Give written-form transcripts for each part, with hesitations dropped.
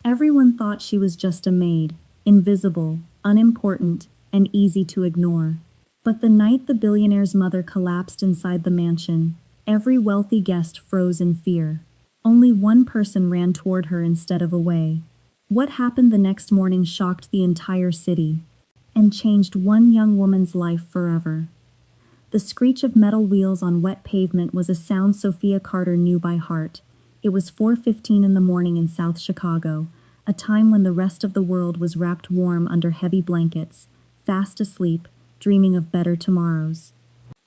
Everyone thought she was just a maid, invisible, unimportant, and easy to ignore. But the night the billionaire's mother collapsed inside the mansion, every wealthy guest froze in fear. Only one person ran toward her instead of away. What happened the next morning shocked the entire city and changed one young woman's life forever. The screech of metal wheels on wet pavement was a sound Sophia Carter knew by heart. It was 4:15 in the morning in South Chicago, a time when the rest of the world was wrapped warm under heavy blankets, fast asleep, dreaming of better tomorrows.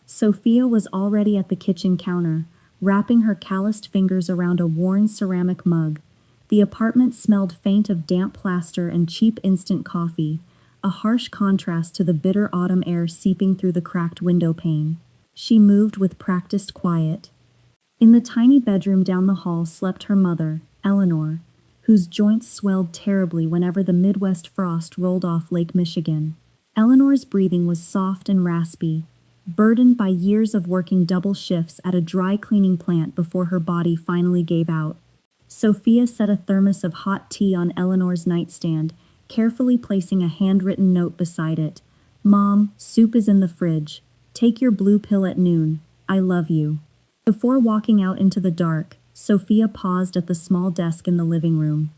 Sophia was already at the kitchen counter, wrapping her calloused fingers around a worn ceramic mug. The apartment smelled faint of damp plaster and cheap instant coffee, a harsh contrast to the bitter autumn air seeping through the cracked window pane. She moved with practiced quiet. In the tiny bedroom down the hall slept her mother, Eleanor, whose joints swelled terribly whenever the Midwest frost rolled off Lake Michigan. Eleanor's breathing was soft and raspy, burdened by years of working double shifts at a dry cleaning plant before her body finally gave out. Sophia set a thermos of hot tea on Eleanor's nightstand, carefully placing a handwritten note beside it. "Mom, soup is in the fridge. Take your blue pill at noon. I love you." Before walking out into the dark, Sophia paused at the small desk in the living room.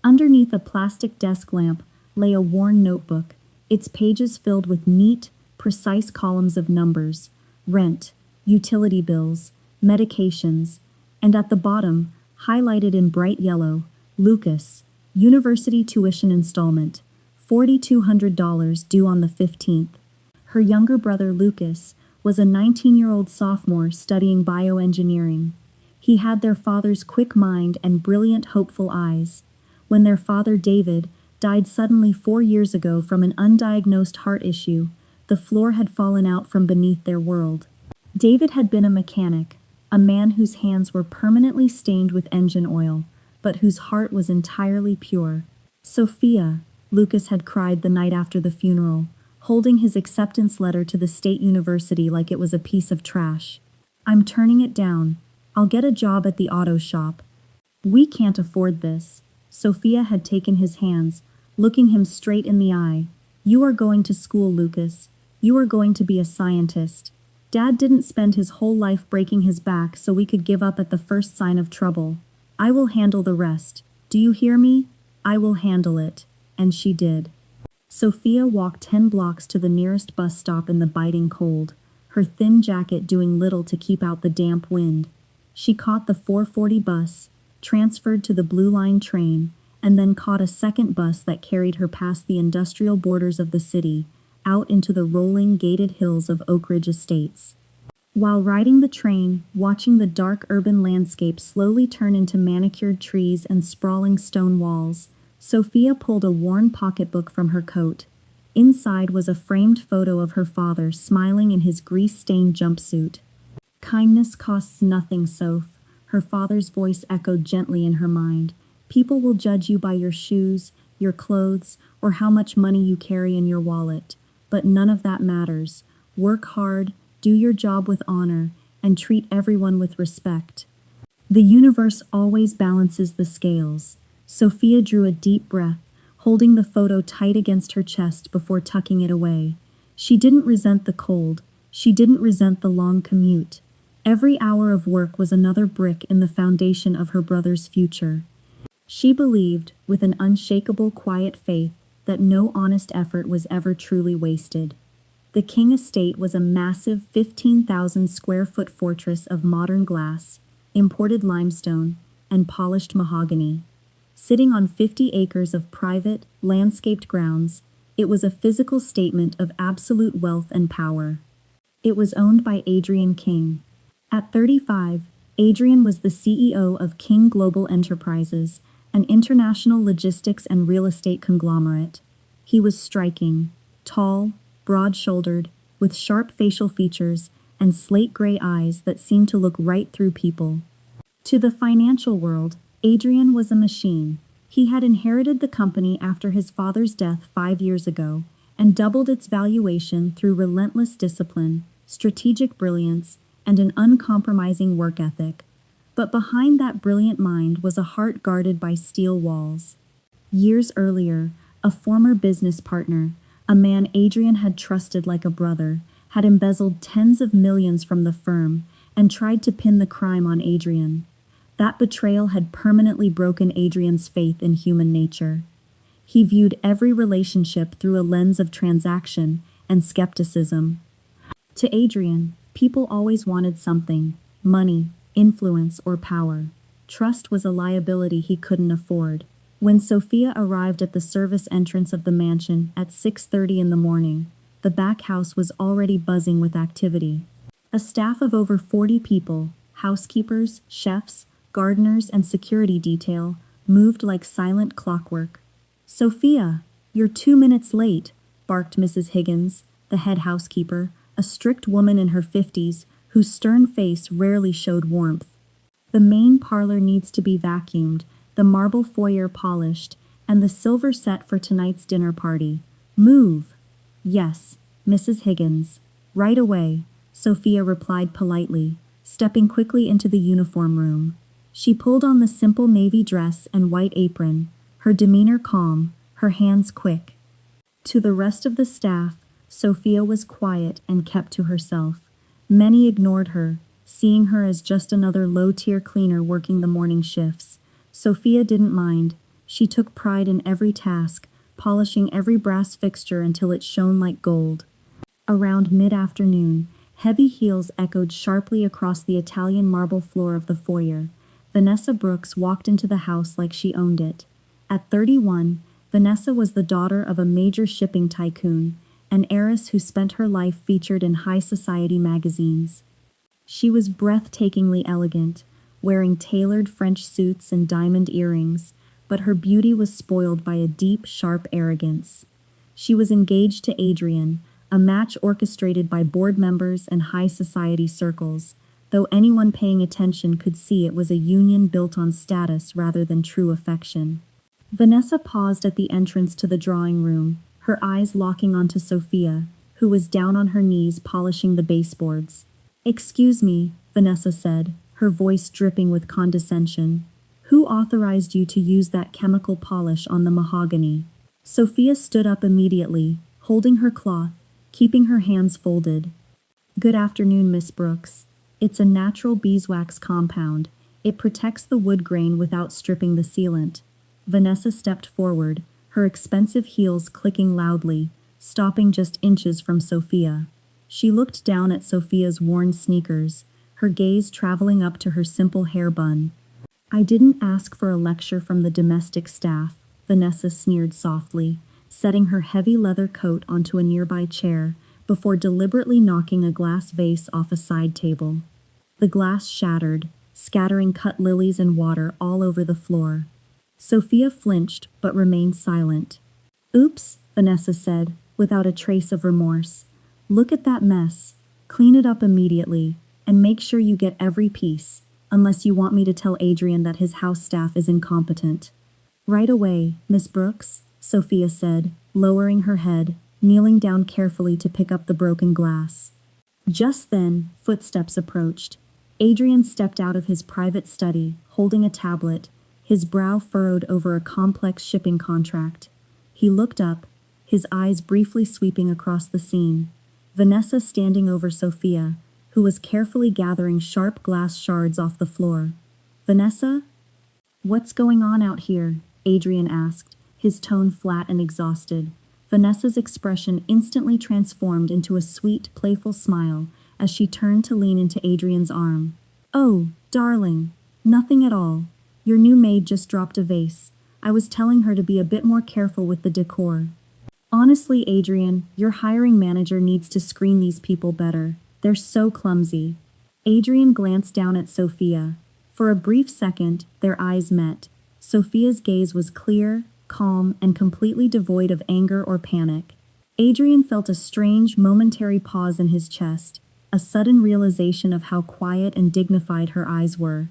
Underneath a plastic desk lamp lay a worn notebook, its pages filled with neat, precise columns of numbers, rent, utility bills, medications, and at the bottom, highlighted in bright yellow, Lucas, university tuition installment, $4,200 due on the 15th. Her younger brother Lucas was a 19-year-old sophomore studying bioengineering. He had their father's quick mind and brilliant, hopeful eyes. When their father, David, died suddenly 4 years ago from an undiagnosed heart issue, the floor had fallen out from beneath their world. David had been a mechanic, a man whose hands were permanently stained with engine oil, but whose heart was entirely pure. "Sophia," Lucas had cried the night after the funeral, holding his acceptance letter to the state university like it was a piece of trash. "I'm turning it down. I'll get a job at the auto shop." "We can't afford this." Sophia had taken his hands, looking him straight in the eye. "You are going to school, Lucas. You are going to be a scientist. Dad didn't spend his whole life breaking his back so we could give up at the first sign of trouble. I will handle the rest. Do you hear me? I will handle it." And she did. Sophia walked 10 blocks to the nearest bus stop in the biting cold, her thin jacket doing little to keep out the damp wind. She caught the 4:40 bus, transferred to the Blue Line train, and then caught a second bus that carried her past the industrial borders of the city, out into the rolling, gated hills of Oak Ridge Estates. While riding the train, watching the dark urban landscape slowly turn into manicured trees and sprawling stone walls, Sophia pulled a worn pocketbook from her coat. Inside was a framed photo of her father smiling in his grease-stained jumpsuit. "Kindness costs nothing, Soph," her father's voice echoed gently in her mind. "People will judge you by your shoes, your clothes, or how much money you carry in your wallet. But none of that matters. Work hard, do your job with honor, and treat everyone with respect. The universe always balances the scales." Sophia drew a deep breath, holding the photo tight against her chest before tucking it away. She didn't resent the cold. She didn't resent the long commute. Every hour of work was another brick in the foundation of her brother's future. She believed, with an unshakable quiet faith, that no honest effort was ever truly wasted. The King Estate was a massive 15,000 square foot fortress of modern glass, imported limestone, and polished mahogany. Sitting on 50 acres of private, landscaped grounds, it was a physical statement of absolute wealth and power. It was owned by Adrian King. At 35, Adrian was the CEO of King Global Enterprises, an international logistics and real estate conglomerate. He was striking, tall, broad-shouldered, with sharp facial features and slate-gray eyes that seemed to look right through people. To the financial world, Adrian was a machine. He had inherited the company after his father's death 5 years ago and doubled its valuation through relentless discipline, strategic brilliance, and an uncompromising work ethic. But behind that brilliant mind was a heart guarded by steel walls. Years earlier, a former business partner, a man Adrian had trusted like a brother, had embezzled tens of millions from the firm and tried to pin the crime on Adrian. That betrayal had permanently broken Adrian's faith in human nature. He viewed every relationship through a lens of transaction and skepticism. To Adrian, people always wanted something: money, influence, or power. Trust was a liability he couldn't afford. When Sophia arrived at the service entrance of the mansion at 6:30 in the morning, the back house was already buzzing with activity. A staff of over 40 people, housekeepers, chefs, gardeners, and security detail, moved like silent clockwork. "Sophia, you're 2 minutes late," barked Mrs. Higgins, the head housekeeper, a strict woman in her 50s whose stern face rarely showed warmth. "The main parlor needs to be vacuumed, the marble foyer polished, and the silver set for tonight's dinner party. Move." "Yes, Mrs. Higgins. Right away," Sophia replied politely, stepping quickly into the uniform room. She pulled on the simple navy dress and white apron, her demeanor calm, her hands quick. To the rest of the staff, Sophia was quiet and kept to herself. Many ignored her, seeing her as just another low-tier cleaner working the morning shifts. Sophia didn't mind. She took pride in every task, polishing every brass fixture until it shone like gold. Around mid-afternoon, heavy heels echoed sharply across the Italian marble floor of the foyer. Vanessa Brooks walked into the house like she owned it. At 31, Vanessa was the daughter of a major shipping tycoon, an heiress who spent her life featured in high society magazines. She was breathtakingly elegant, wearing tailored French suits and diamond earrings, but her beauty was spoiled by a deep, sharp arrogance. She was engaged to Adrian, a match orchestrated by board members and high society circles, though anyone paying attention could see it was a union built on status rather than true affection. Vanessa paused at the entrance to the drawing room, her eyes locking onto Sophia, who was down on her knees polishing the baseboards. "Excuse me," Vanessa said, her voice dripping with condescension. "Who authorized you to use that chemical polish on the mahogany?" Sophia stood up immediately, holding her cloth, keeping her hands folded. "Good afternoon, Miss Brooks. It's a natural beeswax compound. It protects the wood grain without stripping the sealant." Vanessa stepped forward, her expensive heels clicking loudly, stopping just inches from Sophia. She looked down at Sophia's worn sneakers, her gaze traveling up to her simple hair bun. "I didn't ask for a lecture from the domestic staff," Vanessa sneered softly, setting her heavy leather coat onto a nearby chair before deliberately knocking a glass vase off a side table. The glass shattered, scattering cut lilies and water all over the floor. Sophia flinched but remained silent. "Oops," Vanessa said, without a trace of remorse. "Look at that mess. Clean it up immediately, and make sure you get every piece, unless you want me to tell Adrian that his house staff is incompetent." "Right away, Miss Brooks," Sophia said, lowering her head, kneeling down carefully to pick up the broken glass. Just then, footsteps approached. Adrian stepped out of his private study, holding a tablet, his brow furrowed over a complex shipping contract. He looked up, his eyes briefly sweeping across the scene. Vanessa standing over Sophia, who was carefully gathering sharp glass shards off the floor. "Vanessa? What's going on out here?" Adrian asked, his tone flat and exhausted. Vanessa's expression instantly transformed into a sweet, playful smile as she turned to lean into Adrian's arm. "Oh, darling, nothing at all. Your new maid just dropped a vase. I was telling her to be a bit more careful with the decor." "Honestly, Adrian, your hiring manager needs to screen these people better. They're so clumsy." Adrian glanced down at Sophia. For a brief second, their eyes met. Sophia's gaze was clear, calm, and completely devoid of anger or panic. Adrian felt a strange, momentary pause in his chest, a sudden realization of how quiet and dignified her eyes were.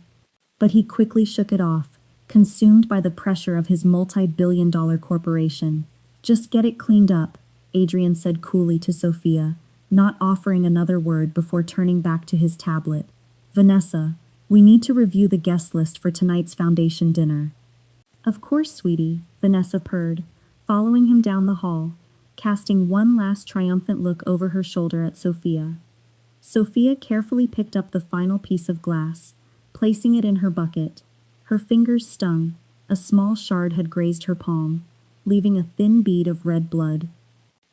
But he quickly shook it off, consumed by the pressure of his multi-billion-dollar corporation. "Just get it cleaned up," Adrian said coolly to Sophia, not offering another word before turning back to his tablet. "Vanessa, we need to review the guest list for tonight's foundation dinner." Of course, sweetie, Vanessa purred, following him down the hall, casting one last triumphant look over her shoulder at Sophia. Sophia carefully picked up the final piece of glass, placing it in her bucket. Her fingers stung. A small shard had grazed her palm, leaving a thin bead of red blood.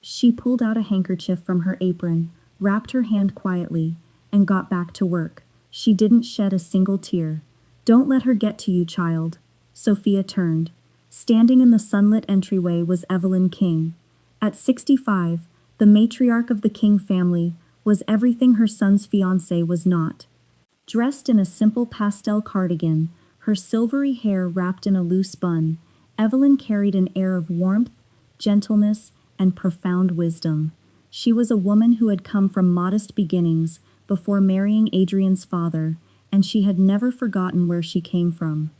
She pulled out a handkerchief from her apron, wrapped her hand quietly, and got back to work. She didn't shed a single tear. Don't let her get to you, child. Sophia turned. Standing in the sunlit entryway was Evelyn King. At 65, the matriarch of the King family was everything her son's fiancé was not. Dressed in a simple pastel cardigan, her silvery hair wrapped in a loose bun, Evelyn carried an air of warmth, gentleness, and profound wisdom. She was a woman who had come from modest beginnings before marrying Adrian's father, and she had never forgotten where she came from.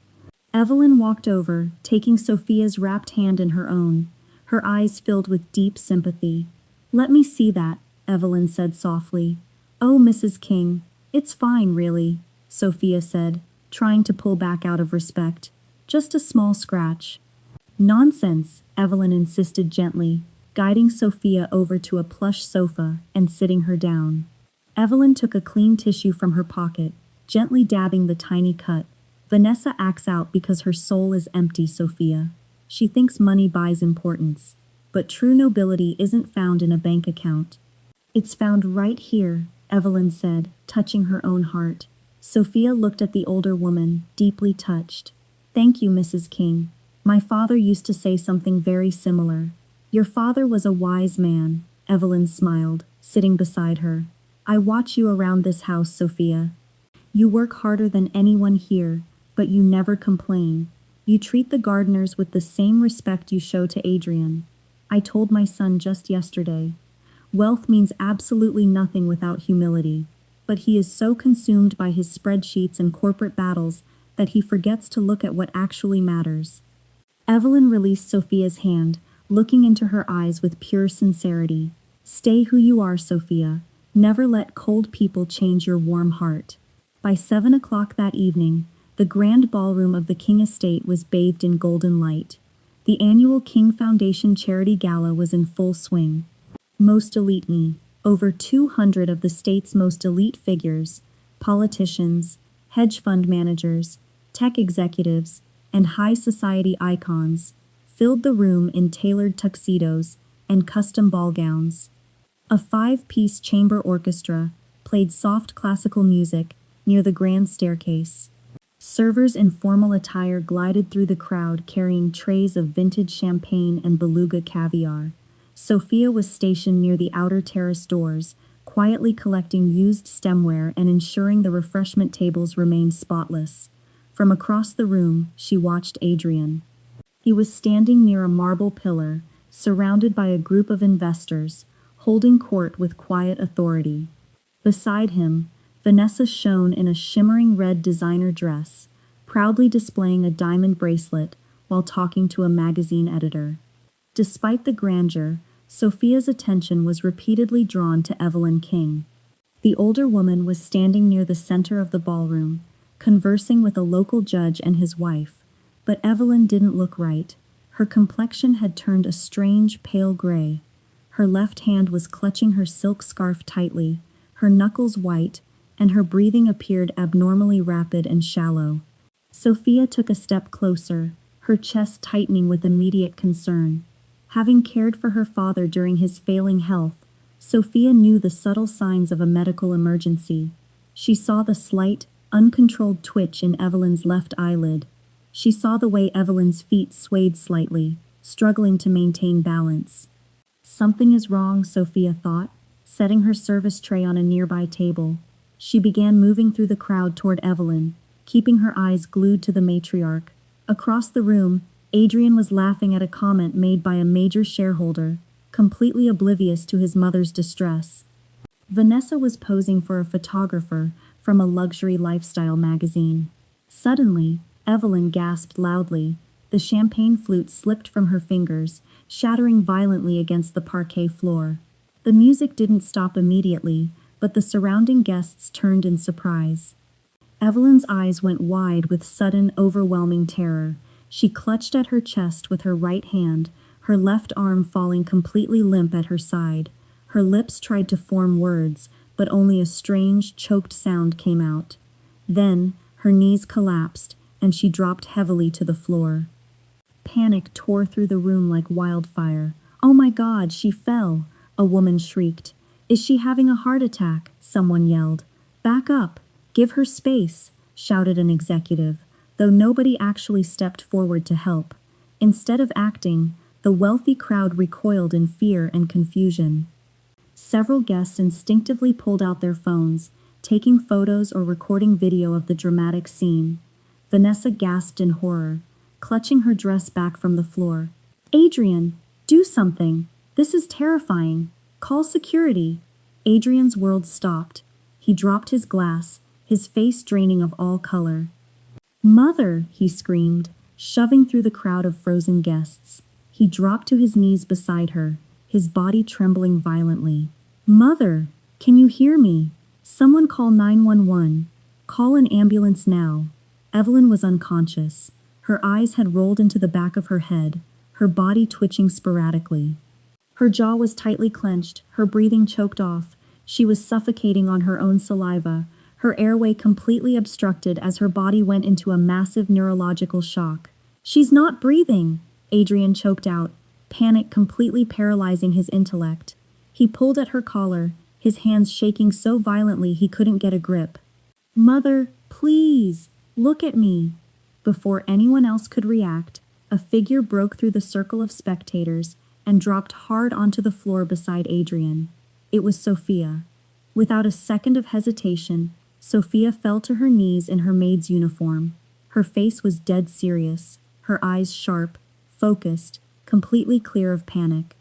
Evelyn walked over, taking Sophia's wrapped hand in her own, her eyes filled with deep sympathy. "Let me see that," Evelyn said softly. "Oh, Mrs. King, it's fine, really," Sophia said, trying to pull back out of respect. "Just a small scratch." "Nonsense," Evelyn insisted gently, guiding Sophia over to a plush sofa and sitting her down. Evelyn took a clean tissue from her pocket, gently dabbing the tiny cut. "Vanessa acts out because her soul is empty, Sophia. She thinks money buys importance. But true nobility isn't found in a bank account. It's found right here," Evelyn said, touching her own heart. Sophia looked at the older woman, deeply touched. "Thank you, Mrs. King. My father used to say something very similar." "Your father was a wise man," Evelyn smiled, sitting beside her. "I watch you around this house, Sophia. You work harder than anyone here, but you never complain. You treat the gardeners with the same respect you show to Adrian. I told my son just yesterday. Wealth means absolutely nothing without humility, but he is so consumed by his spreadsheets and corporate battles that he forgets to look at what actually matters." Evelyn released Sophia's hand, looking into her eyes with pure sincerity. "Stay who you are, Sophia. Never let cold people change your warm heart." By 7 o'clock that evening, the grand ballroom of the King estate was bathed in golden light. The annual King Foundation Charity Gala was in full swing. Most elite me. Over 200 of the state's most elite figures, politicians, hedge fund managers, tech executives, and high society icons, filled the room in tailored tuxedos and custom ball gowns. A 5-piece chamber orchestra played soft classical music near the grand staircase. Servers in formal attire glided through the crowd carrying trays of vintage champagne and beluga caviar. Sophia was stationed near the outer terrace doors, quietly collecting used stemware and ensuring the refreshment tables remained spotless. From across the room, she watched Adrian. He was standing near a marble pillar, surrounded by a group of investors, holding court with quiet authority. Beside him, Vanessa shone in a shimmering red designer dress, proudly displaying a diamond bracelet while talking to a magazine editor. Despite the grandeur, Sophia's attention was repeatedly drawn to Evelyn King. The older woman was standing near the center of the ballroom, conversing with a local judge and his wife. But Evelyn didn't look right. Her complexion had turned a strange pale gray. Her left hand was clutching her silk scarf tightly, her knuckles white, and her breathing appeared abnormally rapid and shallow. Sophia took a step closer, her chest tightening with immediate concern. Having cared for her father during his failing health, Sophia knew the subtle signs of a medical emergency. She saw the slight, uncontrolled twitch in Evelyn's left eyelid. She saw the way Evelyn's feet swayed slightly, struggling to maintain balance. Something is wrong, Sophia thought, setting her service tray on a nearby table. She began moving through the crowd toward Evelyn, keeping her eyes glued to the matriarch. Across the room, Adrian was laughing at a comment made by a major shareholder, completely oblivious to his mother's distress. Vanessa was posing for a photographer from a luxury lifestyle magazine. Suddenly, Evelyn gasped loudly. The champagne flute slipped from her fingers, shattering violently against the parquet floor. The music didn't stop immediately, but the surrounding guests turned in surprise. Evelyn's eyes went wide with sudden, overwhelming terror. She clutched at her chest with her right hand, her left arm falling completely limp at her side. Her lips tried to form words, but only a strange, choked sound came out. Then, her knees collapsed, and she dropped heavily to the floor. Panic tore through the room like wildfire. "Oh my God, she fell!" a woman shrieked. "Is she having a heart attack?" someone yelled. "Back up! Give her space!" shouted an executive, though nobody actually stepped forward to help. Instead of acting, the wealthy crowd recoiled in fear and confusion. Several guests instinctively pulled out their phones, taking photos or recording video of the dramatic scene. Vanessa gasped in horror, clutching her dress back from the floor. "Adrian, do something! This is terrifying! Call security!" Adrian's world stopped. He dropped his glass, his face draining of all color. "Mother!" he screamed, shoving through the crowd of frozen guests. He dropped to his knees beside her, his body trembling violently. "Mother! Can you hear me? Someone call 911. Call an ambulance now." Evelyn was unconscious. Her eyes had rolled into the back of her head, her body twitching sporadically. Her jaw was tightly clenched, her breathing choked off. She was suffocating on her own saliva, her airway completely obstructed as her body went into a massive neurological shock. "She's not breathing!" Adrian choked out, panic completely paralyzing his intellect. He pulled at her collar, his hands shaking so violently he couldn't get a grip. "Mother, please, look at me!" Before anyone else could react, a figure broke through the circle of spectators and dropped hard onto the floor beside Adrian. It was Sophia. Without a second of hesitation, Sophia fell to her knees in her maid's uniform. Her face was dead serious, her eyes sharp, focused, completely clear of panic.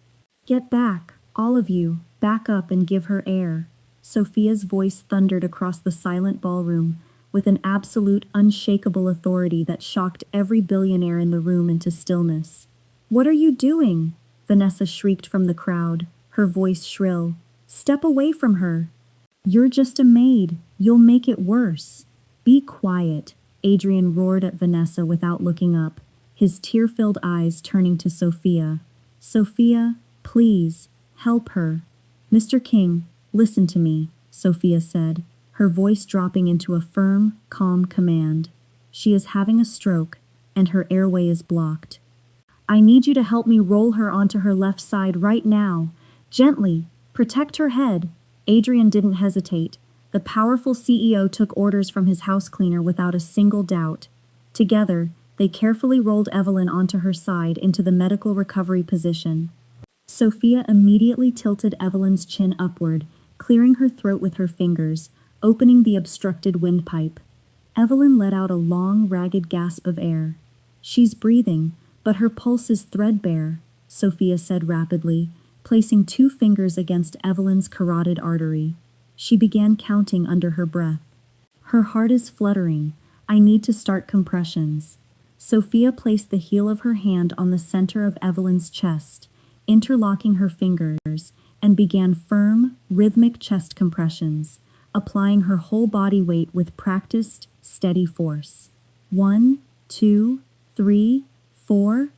"Get back, all of you, back up and give her air." Sophia's voice thundered across the silent ballroom, with an absolute, unshakable authority that shocked every billionaire in the room into stillness. "What are you doing?" Vanessa shrieked from the crowd, her voice shrill. "Step away from her. You're just a maid. You'll make it worse." "Be quiet," Adrian roared at Vanessa without looking up, his tear-filled eyes turning to Sophia. "Sophia, please, help her." "Mr. King, listen to me," Sophia said, her voice dropping into a firm, calm command. "She is having a stroke, and her airway is blocked. I need you to help me roll her onto her left side right now. Gently, protect her head." Adrian didn't hesitate. The powerful CEO took orders from his house cleaner without a single doubt. Together, they carefully rolled Evelyn onto her side into the medical recovery position. Sophia immediately tilted Evelyn's chin upward, clearing her throat with her fingers, opening the obstructed windpipe. Evelyn let out a long, ragged gasp of air. "She's breathing, but her pulse is threadbare," Sophia said rapidly, placing 2 fingers against Evelyn's carotid artery. She began counting under her breath. "Her heart is fluttering. I need to start compressions." Sophia placed the heel of her hand on the center of Evelyn's chest, interlocking her fingers, and began firm, rhythmic chest compressions, applying her whole body weight with practiced, steady force. 1, 2, 3, 4.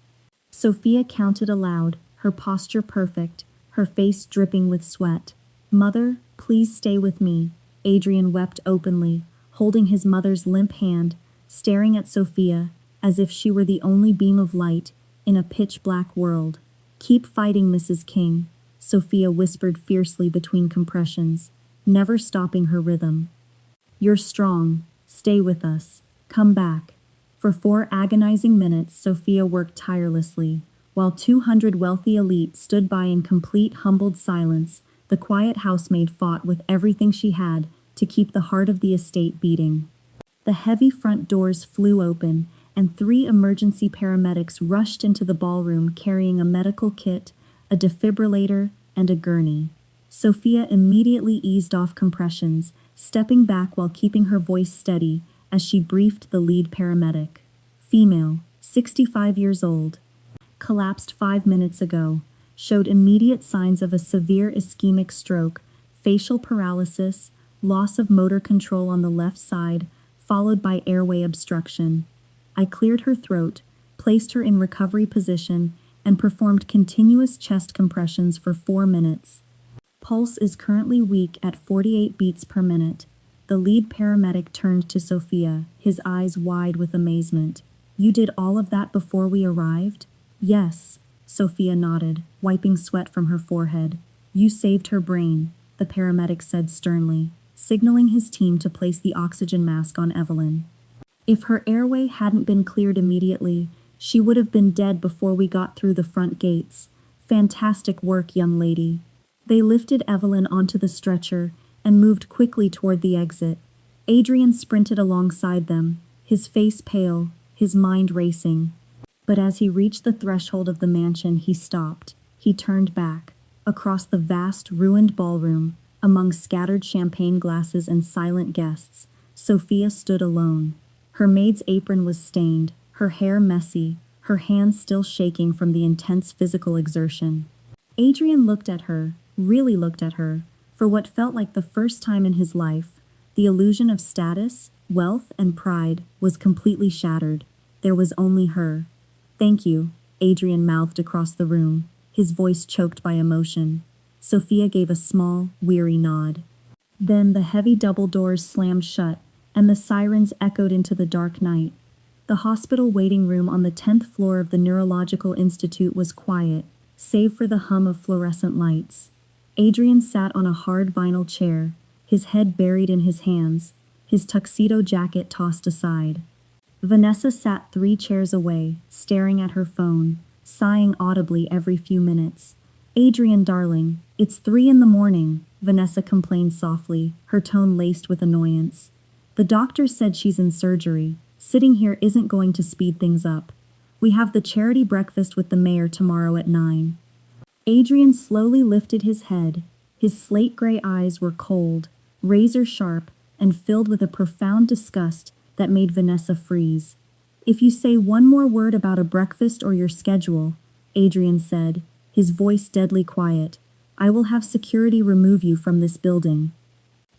Sophia counted aloud, her posture perfect, her face dripping with sweat. "Mother, please stay with me." Adrian wept openly, holding his mother's limp hand, staring at Sophia as if she were the only beam of light in a pitch-black world. "Keep fighting, Mrs. King," Sophia whispered fiercely between compressions, never stopping her rhythm. "You're strong. Stay with us. Come back." For 4 agonizing minutes, Sophia worked tirelessly. While 200 wealthy elite stood by in complete, humbled silence, the quiet housemaid fought with everything she had to keep the heart of the estate beating. The heavy front doors flew open, and 3 emergency paramedics rushed into the ballroom carrying a medical kit, a defibrillator, and a gurney. Sophia immediately eased off compressions, stepping back while keeping her voice steady as she briefed the lead paramedic. "Female, 65 years old. Collapsed 5 minutes ago. Showed immediate signs of a severe ischemic stroke, facial paralysis, loss of motor control on the left side, followed by airway obstruction. I cleared her throat, placed her in recovery position, and performed continuous chest compressions for 4 minutes. Pulse is currently weak at 48 beats per minute. The lead paramedic turned to Sophia, his eyes wide with amazement. You did all of that before we arrived? Yes, Sophia nodded, wiping sweat from her forehead. You saved her brain, the paramedic said sternly, signaling his team to place the oxygen mask on Evelyn. If her airway hadn't been cleared immediately, she would have been dead before we got through the front gates. Fantastic work, young lady. They lifted Evelyn onto the stretcher and moved quickly toward the exit. Adrian sprinted alongside them, his face pale, his mind racing. But as he reached the threshold of the mansion, he stopped. He turned back. Across the vast, ruined ballroom, among scattered champagne glasses and silent guests, Sophia stood alone. Her maid's apron was stained, her hair messy, her hands still shaking from the intense physical exertion. Adrian looked at her, really looked at her, for what felt like the first time in his life. The illusion of status, wealth, and pride was completely shattered. There was only her. Thank you, Adrian mouthed across the room, his voice choked by emotion. Sophia gave a small, weary nod. Then the heavy double doors slammed shut, and the sirens echoed into the dark night. The hospital waiting room on the 10th floor of the Neurological Institute was quiet, save for the hum of fluorescent lights. Adrian sat on a hard vinyl chair, his head buried in his hands, his tuxedo jacket tossed aside. Vanessa sat 3 chairs away, staring at her phone, sighing audibly every few minutes. Adrian, darling, it's 3 in the morning, Vanessa complained softly, her tone laced with annoyance. The doctor said she's in surgery. Sitting here isn't going to speed things up. We have the charity breakfast with the mayor tomorrow at 9. Adrian slowly lifted his head. His slate-gray eyes were cold, razor-sharp, and filled with a profound disgust that made Vanessa freeze. If you say one more word about a breakfast or your schedule, Adrian said, his voice deadly quiet, I will have security remove you from this building.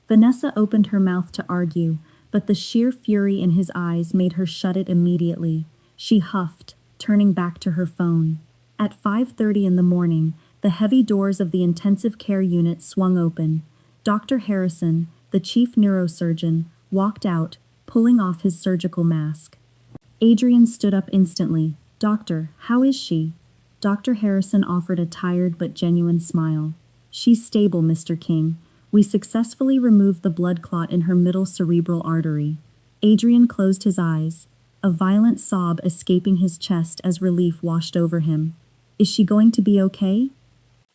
Vanessa opened her mouth to argue, but the sheer fury in his eyes made her shut it immediately. She huffed, turning back to her phone. At 5:30 in the morning, the heavy doors of the intensive care unit swung open. Dr. Harrison, the chief neurosurgeon, walked out, pulling off his surgical mask. Adrian stood up instantly. Doctor, how is she? Dr. Harrison offered a tired but genuine smile. She's stable, Mr. King. We successfully removed the blood clot in her middle cerebral artery. Adrian closed his eyes, a violent sob escaping his chest as relief washed over him. Is she going to be okay?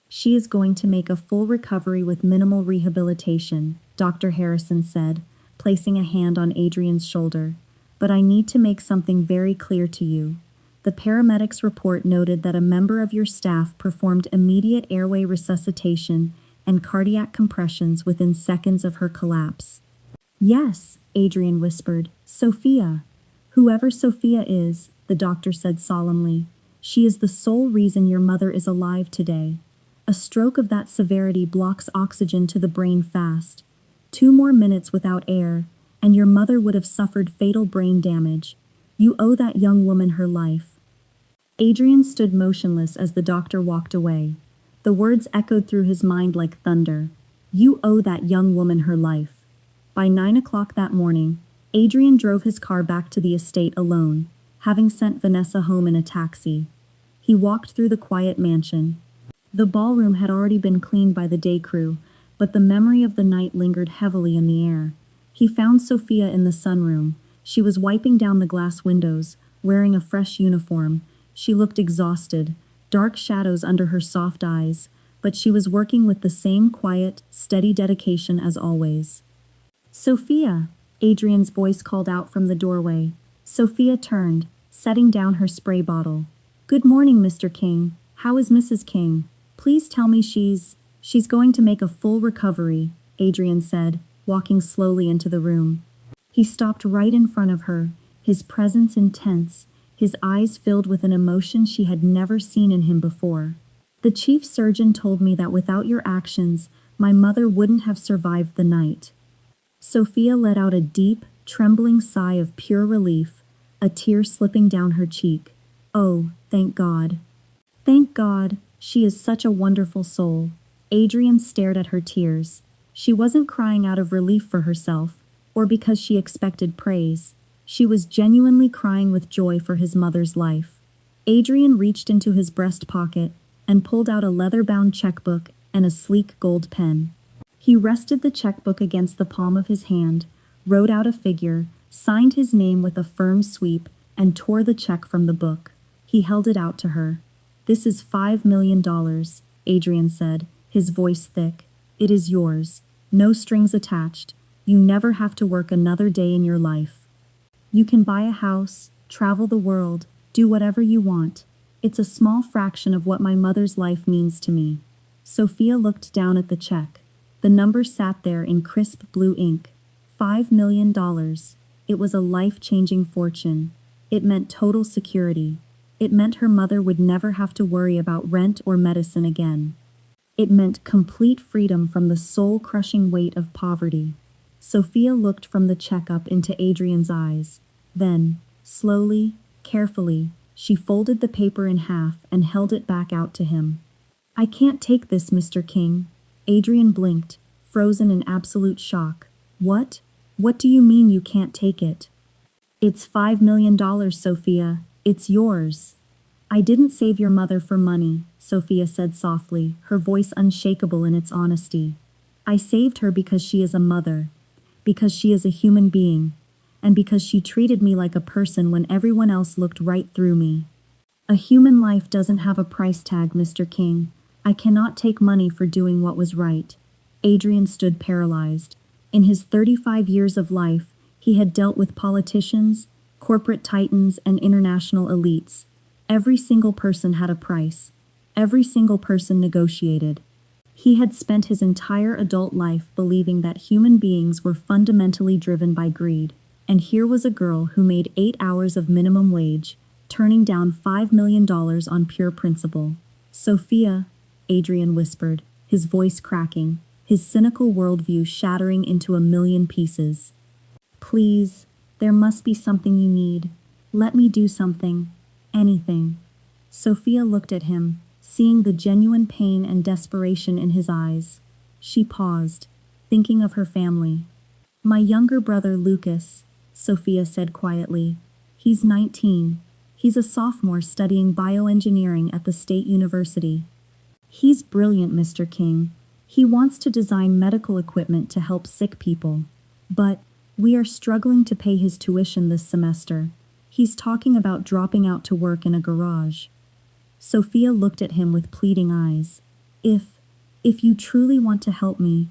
She is going to make a full recovery with minimal rehabilitation, Dr. Harrison said, placing a hand on Adrian's shoulder. But I need to make something very clear to you. The paramedics' report noted that a member of your staff performed immediate airway resuscitation and cardiac compressions within seconds of her collapse. Yes, Adrian whispered. Sophia. Whoever Sophia is, the doctor said solemnly, she is the sole reason your mother is alive today. A stroke of that severity blocks oxygen to the brain fast. 2 more minutes without air, and your mother would have suffered fatal brain damage. You owe that young woman her life. Adrian stood motionless as the doctor walked away. The words echoed through his mind like thunder. You owe that young woman her life. By 9 o'clock that morning, Adrian drove his car back to the estate alone, having sent Vanessa home in a taxi. He walked through the quiet mansion. The ballroom had already been cleaned by the day crew, but the memory of the night lingered heavily in the air. He found Sophia in the sunroom. She was wiping down the glass windows, wearing a fresh uniform. She looked exhausted, dark shadows under her soft eyes, but she was working with the same quiet, steady dedication as always. Sophia, Adrian's voice called out from the doorway. Sophia turned, setting down her spray bottle. Good morning, Mr. King. How is Mrs. King? Please tell me she's going to make a full recovery, Adrian said, walking slowly into the room. He stopped right in front of her, his presence intense, his eyes filled with an emotion she had never seen in him before. The chief surgeon told me that without your actions, my mother wouldn't have survived the night. Sophia let out a deep, trembling sigh of pure relief, a tear slipping down her cheek. Oh, thank God. Thank God, she is such a wonderful soul. Adrian stared at her tears. She wasn't crying out of relief for herself, or because she expected praise. She was genuinely crying with joy for his mother's life. Adrian reached into his breast pocket and pulled out a leather-bound checkbook and a sleek gold pen. He rested the checkbook against the palm of his hand, wrote out a figure, signed his name with a firm sweep, and tore the check from the book. He held it out to her. "This is $5 million, Adrian said, his voice thick. "It is yours. No strings attached. You never have to work another day in your life. You can buy a house, travel the world, do whatever you want. It's a small fraction of what my mother's life means to me." Sophia looked down at the check. The number sat there in crisp blue ink. $5 million. It was a life-changing fortune. It meant total security. It meant her mother would never have to worry about rent or medicine again. It meant complete freedom from the soul-crushing weight of poverty. Sophia looked from the check up into Adrian's eyes. Then, slowly, carefully, she folded the paper in half and held it back out to him. "I can't take this, Mr. King." Adrian blinked, frozen in absolute shock. "What? What do you mean you can't take it?" "It's $5 million, Sophia. It's yours." "I didn't save your mother for money," Sophia said softly, her voice unshakable in its honesty. "I saved her because she is a mother, because she is a human being, and because she treated me like a person when everyone else looked right through me. A human life doesn't have a price tag, Mr. King. I cannot take money for doing what was right." Adrian stood paralyzed. In his 35 years of life, he had dealt with politicians, corporate titans, and international elites. Every single person had a price. Every single person negotiated. He had spent his entire adult life believing that human beings were fundamentally driven by greed. And here was a girl who made 8 hours of minimum wage, turning down $5 million on pure principle. "Sophia," Adrian whispered, his voice cracking, his cynical worldview shattering into a million pieces. "Please, there must be something you need. Let me do something. Anything." Sophia looked at him, seeing the genuine pain and desperation in his eyes. She paused, thinking of her family. "My younger brother Lucas," Sophia said quietly. "He's 19. He's a sophomore studying bioengineering at the State University. He's brilliant, Mr. King. He wants to design medical equipment to help sick people. But we are struggling to pay his tuition this semester. He's talking about dropping out to work in a garage." Sophia looked at him with pleading eyes. If you truly want to help me,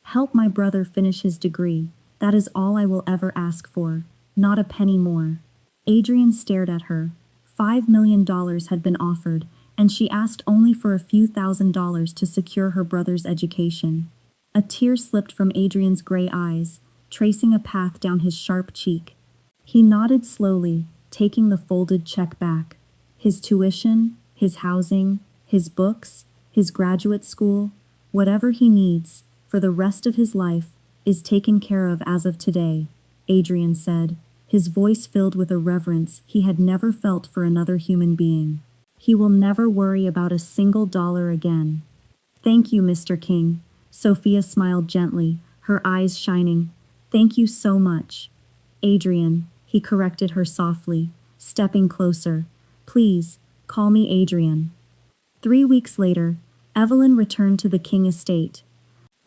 help my brother finish his degree. That is all I will ever ask for, not a penny more." Adrian stared at her. $5 million had been offered, and she asked only for a few $1,000s to secure her brother's education. A tear slipped from Adrian's gray eyes, tracing a path down his sharp cheek. He nodded slowly, taking the folded check back. His tuition, his housing, his books, his graduate school, whatever he needs, for the rest of his life, is taken care of as of today, Adrian said, his voice filled with a reverence he had never felt for another human being. "He will never worry about a single dollar again." "Thank you, Mr. King." Sophia smiled gently, her eyes shining. "Thank you so much." "Adrian," he corrected her softly, stepping closer. "Please, call me Adrian." 3 weeks later, Evelyn returned to the King estate.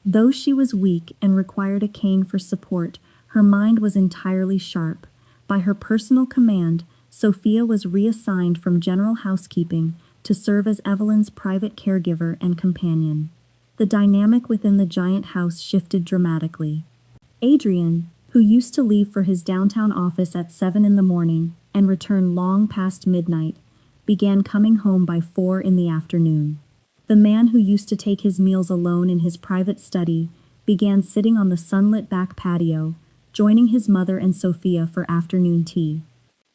Though she was weak and required a cane for support, her mind was entirely sharp. By her personal command, Sophia was reassigned from general housekeeping to serve as Evelyn's private caregiver and companion. The dynamic within the giant house shifted dramatically. Adrian, who used to leave for his downtown office at 7 in the morning and return long past midnight, began coming home by 4 in the afternoon. The man who used to take his meals alone in his private study began sitting on the sunlit back patio, joining his mother and Sophia for afternoon tea.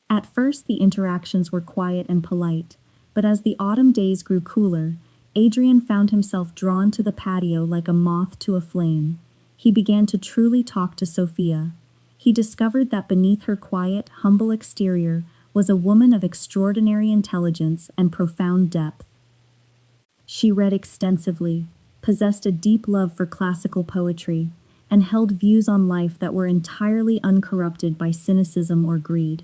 At first the interactions were quiet and polite, but as the autumn days grew cooler, Adrian found himself drawn to the patio like a moth to a flame. He began to truly talk to Sophia. He discovered that beneath her quiet, humble exterior was a woman of extraordinary intelligence and profound depth. She read extensively, possessed a deep love for classical poetry, and held views on life that were entirely uncorrupted by cynicism or greed.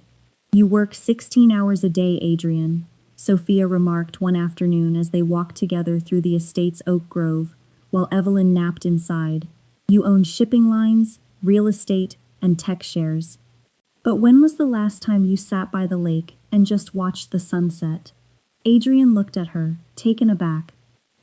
"You work 16 hours a day, Adrian," Sophia remarked one afternoon as they walked together through the estate's oak grove, while Evelyn napped inside. "You own shipping lines, real estate, and tech shares. But when was the last time you sat by the lake and just watched the sunset?" Adrian looked at her, taken aback.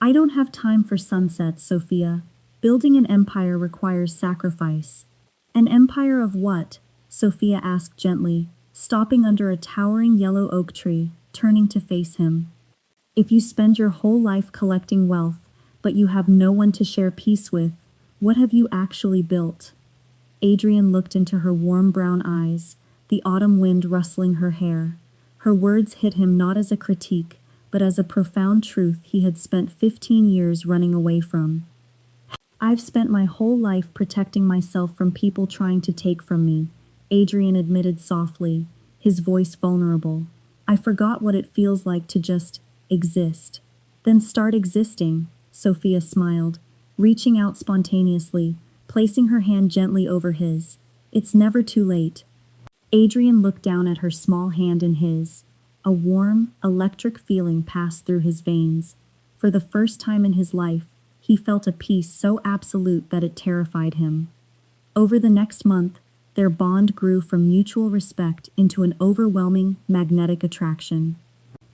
"I don't have time for sunsets, Sophia. Building an empire requires sacrifice." "An empire of what?" Sophia asked gently, stopping under a towering yellow oak tree, turning to face him. "If you spend your whole life collecting wealth, but you have no one to share peace with, what have you actually built?" Adrian looked into her warm brown eyes, the autumn wind rustling her hair. Her words hit him not as a critique, but as a profound truth he had spent 15 years running away from. "I've spent my whole life protecting myself from people trying to take from me," Adrian admitted softly, his voice vulnerable. "I forgot what it feels like to just exist." "Then start existing," Sophia smiled, reaching out spontaneously, placing her hand gently over his. "It's never too late." Adrian looked down at her small hand in his. A warm, electric feeling passed through his veins. For the first time in his life, he felt a peace so absolute that it terrified him. Over the next month, their bond grew from mutual respect into an overwhelming, magnetic attraction.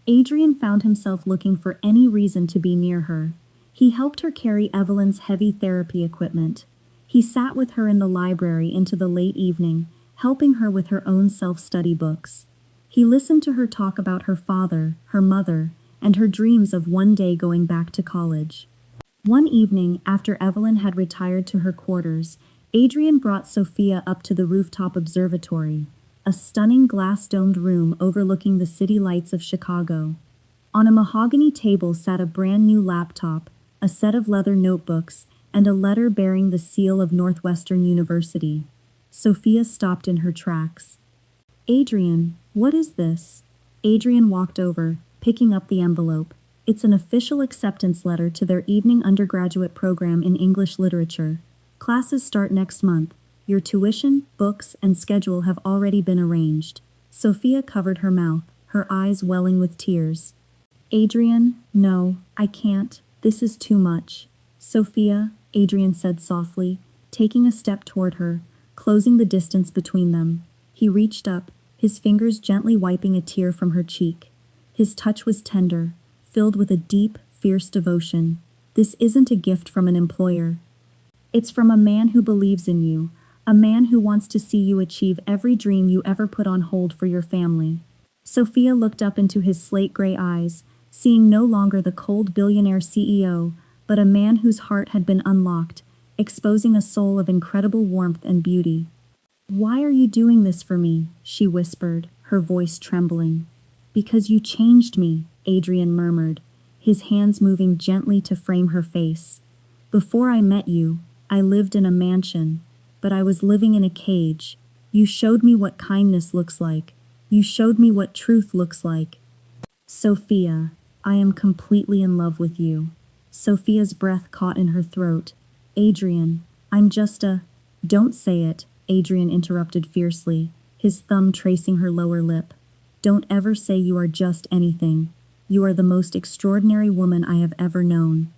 Adrian found himself looking for any reason to be near her. He helped her carry Evelyn's heavy therapy equipment. He sat with her in the library into the late evening, helping her with her own self-study books. He listened to her talk about her father, her mother, and her dreams of one day going back to college. One evening, after Evelyn had retired to her quarters, Adrian brought Sophia up to the rooftop observatory, a stunning glass-domed room overlooking the city lights of Chicago. On a mahogany table sat a brand-new laptop, a set of leather notebooks, and a letter bearing the seal of Northwestern University. Sophia stopped in her tracks. "Adrian, what is this?" Adrian walked over, picking up the envelope. "It's an official acceptance letter to their evening undergraduate program in English literature. Classes start next month. Your tuition, books, and schedule have already been arranged." Sophia covered her mouth, her eyes welling with tears. "Adrian, no, I can't. This is too much." "Sophia," Adrian said softly, taking a step toward her, closing the distance between them. He reached up, his fingers gently wiping a tear from her cheek. His touch was tender, filled with a deep, fierce devotion. "This isn't a gift from an employer. It's from a man who believes in you, a man who wants to see you achieve every dream you ever put on hold for your family." Sophia looked up into his slate-gray eyes, seeing no longer the cold billionaire CEO, but a man whose heart had been unlocked, exposing a soul of incredible warmth and beauty. "Why are you doing this for me?" she whispered, her voice trembling. "Because you changed me," Adrian murmured, his hands moving gently to frame her face. "Before I met you, I lived in a mansion, but I was living in a cage. You showed me what kindness looks like. You showed me what truth looks like." "Sophia, I am completely in love with you." Sophia's breath caught in her throat. "Adrian, I'm just a—" "Don't say it," Adrian interrupted fiercely, his thumb tracing her lower lip. "Don't ever say you are just anything. You are the most extraordinary woman I have ever known."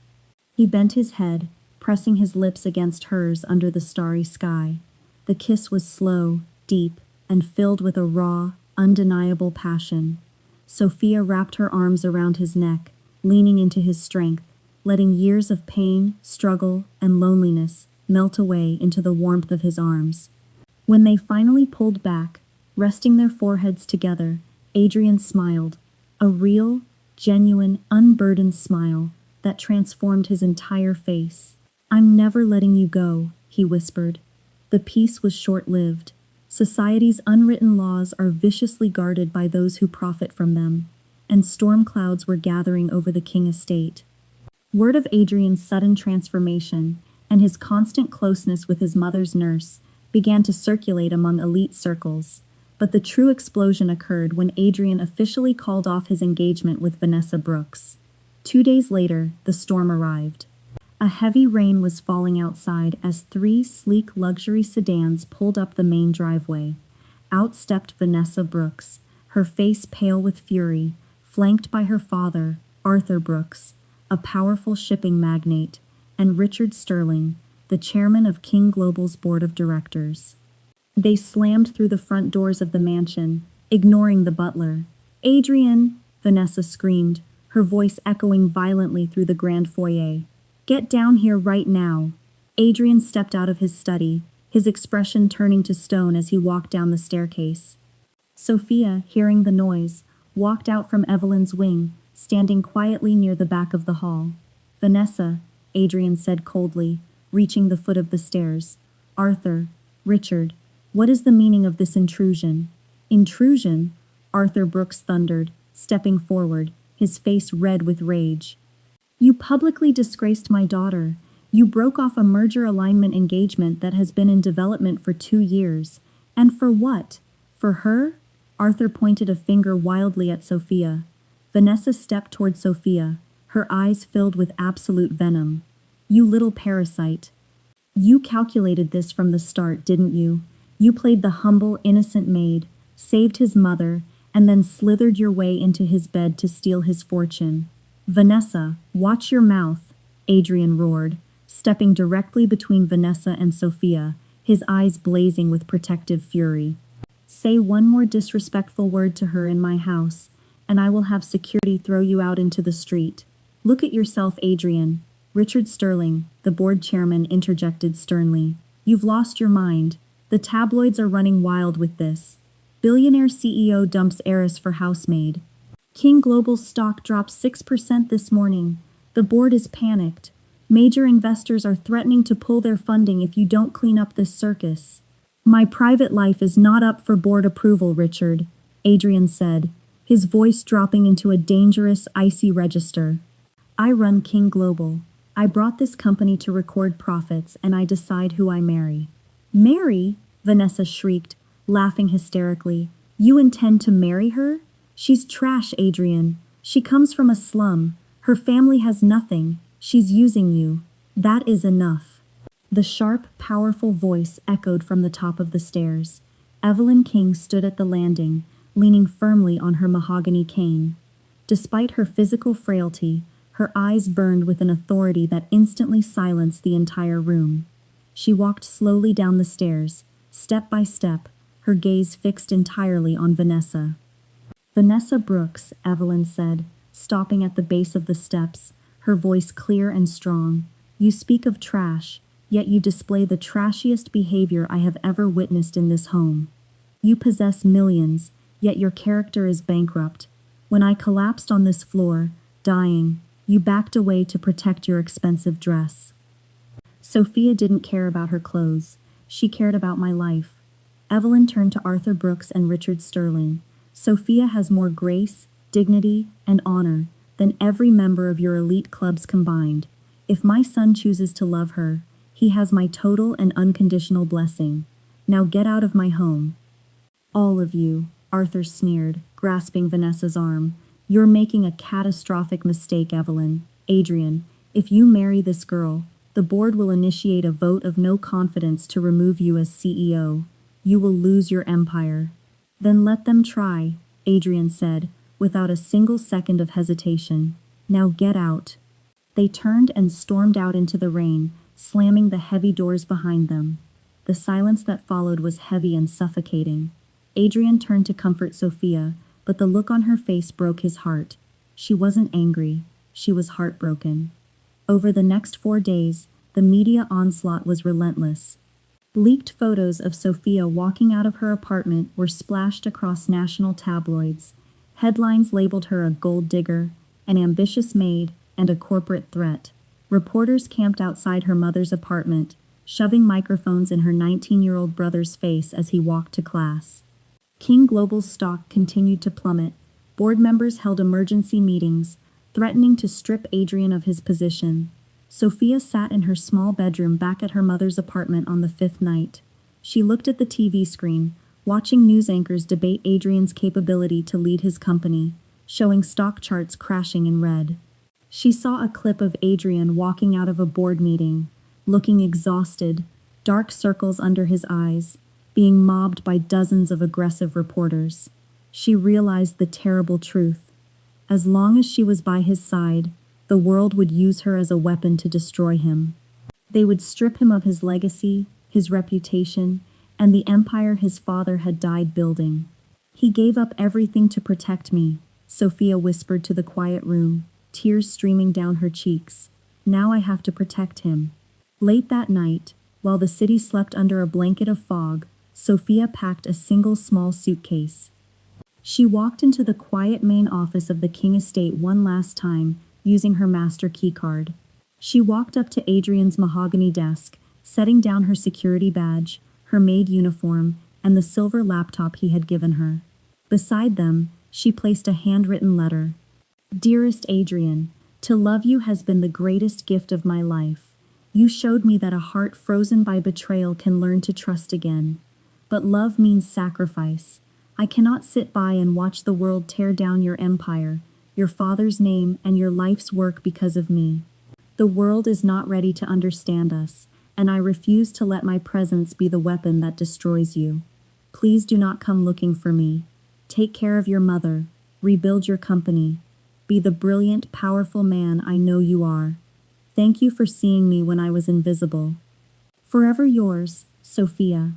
He bent his head, pressing his lips against hers under the starry sky. The kiss was slow, deep, and filled with a raw, undeniable passion. Sophia wrapped her arms around his neck, leaning into his strength, letting years of pain, struggle, and loneliness melt away into the warmth of his arms. When they finally pulled back, resting their foreheads together, Adrian smiled, a real, genuine, unburdened smile that transformed his entire face. "I'm never letting you go," he whispered. The peace was short-lived. Society's unwritten laws are viciously guarded by those who profit from them, and storm clouds were gathering over the King estate. Word of Adrian's sudden transformation and his constant closeness with his mother's nurse began to circulate among elite circles. But the true explosion occurred when Adrian officially called off his engagement with Vanessa Brooks. 2 days later, the storm arrived. A heavy rain was falling outside as 3 sleek luxury sedans pulled up the main driveway. Out stepped Vanessa Brooks, her face pale with fury, flanked by her father, Arthur Brooks, a powerful shipping magnate, and Richard Sterling, the chairman of King Global's board of directors. They slammed through the front doors of the mansion, ignoring the butler. "Adrian!" Vanessa screamed, her voice echoing violently through the grand foyer. "Get down here right now." Adrian stepped out of his study, his expression turning to stone as he walked down the staircase. Sophia, hearing the noise, walked out from Evelyn's wing, standing quietly near the back of the hall. "Vanessa," Adrian said coldly, reaching the foot of the stairs. "Arthur, Richard, what is the meaning of this intrusion?" "Intrusion?" Arthur Brooks thundered, stepping forward, his face red with rage. "You publicly disgraced my daughter. You broke off a merger alignment engagement that has been in development for 2 years. And for what? For her?" Arthur pointed a finger wildly at Sophia. Vanessa stepped toward Sophia, her eyes filled with absolute venom. "You little parasite. You calculated this from the start, didn't you? You played the humble, innocent maid, saved his mother, and then slithered your way into his bed to steal his fortune." "Vanessa, watch your mouth," Adrian roared, stepping directly between Vanessa and Sophia, his eyes blazing with protective fury. "Say one more disrespectful word to her in my house, and I will have security throw you out into the street." "Look at yourself, Adrian." Richard Sterling, the board chairman, interjected sternly. "You've lost your mind. The tabloids are running wild with this. Billionaire CEO dumps heiress for housemaid. King Global's stock dropped 6% this morning. The board is panicked. Major investors are threatening to pull their funding if you don't clean up this circus." "My private life is not up for board approval, Richard," Adrian said, his voice dropping into a dangerous, icy register. "I run King Global. I brought this company to record profits, and I decide who I marry." "Marry?" Vanessa shrieked, laughing hysterically. "You intend to marry her? She's trash, Adrian. She comes from a slum. Her family has nothing. She's using you. That is enough." The sharp, powerful voice echoed from the top of the stairs. Evelyn King stood at the landing, leaning firmly on her mahogany cane. Despite her physical frailty, her eyes burned with an authority that instantly silenced the entire room. She walked slowly down the stairs, step by step, her gaze fixed entirely on Vanessa. "Vanessa Brooks," Evelyn said, stopping at the base of the steps, her voice clear and strong. "You speak of trash, yet you display the trashiest behavior I have ever witnessed in this home. You possess millions, yet your character is bankrupt. When I collapsed on this floor, dying, you backed away to protect your expensive dress." Sophia didn't care about her clothes. She cared about my life. Evelyn turned to Arthur Brooks and Richard Sterling. "Sophia has more grace, dignity, and honor than every member of your elite clubs combined. If my son chooses to love her, he has my total and unconditional blessing. Now get out of my home." "All of you," Arthur sneered, grasping Vanessa's arm. "You're making a catastrophic mistake, Evelyn. Adrian, if you marry this girl, the board will initiate a vote of no confidence to remove you as CEO. You will lose your empire." "Then let them try," Adrian said, without a single second of hesitation. "Now get out." They turned and stormed out into the rain, slamming the heavy doors behind them. The silence that followed was heavy and suffocating. Adrian turned to comfort Sophia, but the look on her face broke his heart. She wasn't angry. She was heartbroken. Over the next 4 days, the media onslaught was relentless. Leaked photos of Sophia walking out of her apartment were splashed across national tabloids. Headlines labeled her a gold digger, an ambitious maid, and a corporate threat. Reporters camped outside her mother's apartment, shoving microphones in her 19-year-old brother's face as he walked to class. King Global's stock continued to plummet. Board members held emergency meetings, threatening to strip Adrian of his position. Sophia sat in her small bedroom back at her mother's apartment on the 5th night. She looked at the TV screen, watching news anchors debate Adrian's capability to lead his company, showing stock charts crashing in red. She saw a clip of Adrian walking out of a board meeting, looking exhausted, dark circles under his eyes, being mobbed by dozens of aggressive reporters. She realized the terrible truth. As long as she was by his side, the world would use her as a weapon to destroy him. They would strip him of his legacy, his reputation, and the empire his father had died building. He gave up everything to protect me, Sophia whispered to the quiet room, tears streaming down her cheeks. Now I have to protect him. Late that night, while the city slept under a blanket of fog, Sophia packed a single small suitcase. She walked into the quiet main office of the King estate one last time, using her master keycard. She walked up to Adrian's mahogany desk, setting down her security badge, her maid uniform, and the silver laptop he had given her. Beside them, she placed a handwritten letter. Dearest Adrian, to love you has been the greatest gift of my life. You showed me that a heart frozen by betrayal can learn to trust again. But love means sacrifice. I cannot sit by and watch the world tear down your empire, your father's name, and your life's work because of me. The world is not ready to understand us, and I refuse to let my presence be the weapon that destroys you. Please do not come looking for me. Take care of your mother. Rebuild your company. Be the brilliant, powerful man I know you are. Thank you for seeing me when I was invisible. Forever yours, Sophia.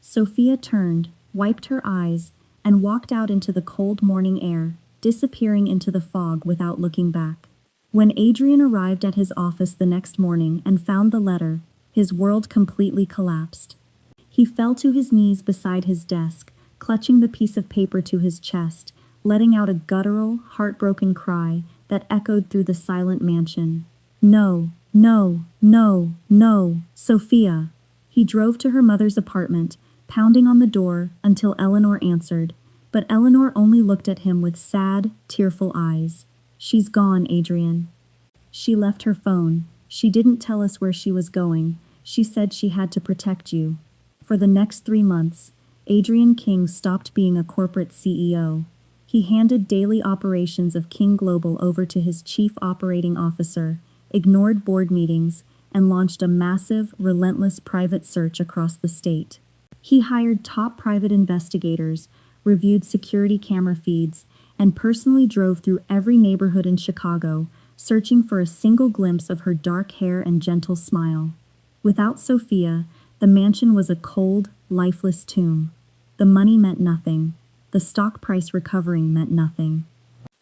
Sophia turned, wiped her eyes, and walked out into the cold morning air, disappearing into the fog without looking back. When Adrian arrived at his office the next morning and found the letter, his world completely collapsed. He fell to his knees beside his desk, clutching the piece of paper to his chest, letting out a guttural, heartbroken cry that echoed through the silent mansion. No, no, no, no, Sophia. He drove to her mother's apartment, pounding on the door until Eleanor answered, but Eleanor only looked at him with sad, tearful eyes. She's gone, Adrian. She left her phone. She didn't tell us where she was going. She said she had to protect you. For the next 3 months, Adrian King stopped being a corporate CEO. He handed daily operations of King Global over to his chief operating officer, ignored board meetings, and launched a massive, relentless private search across the state. He hired top private investigators, reviewed security camera feeds, and personally drove through every neighborhood in Chicago, searching for a single glimpse of her dark hair and gentle smile. Without Sophia, the mansion was a cold, lifeless tomb. The money meant nothing. The stock price recovering meant nothing.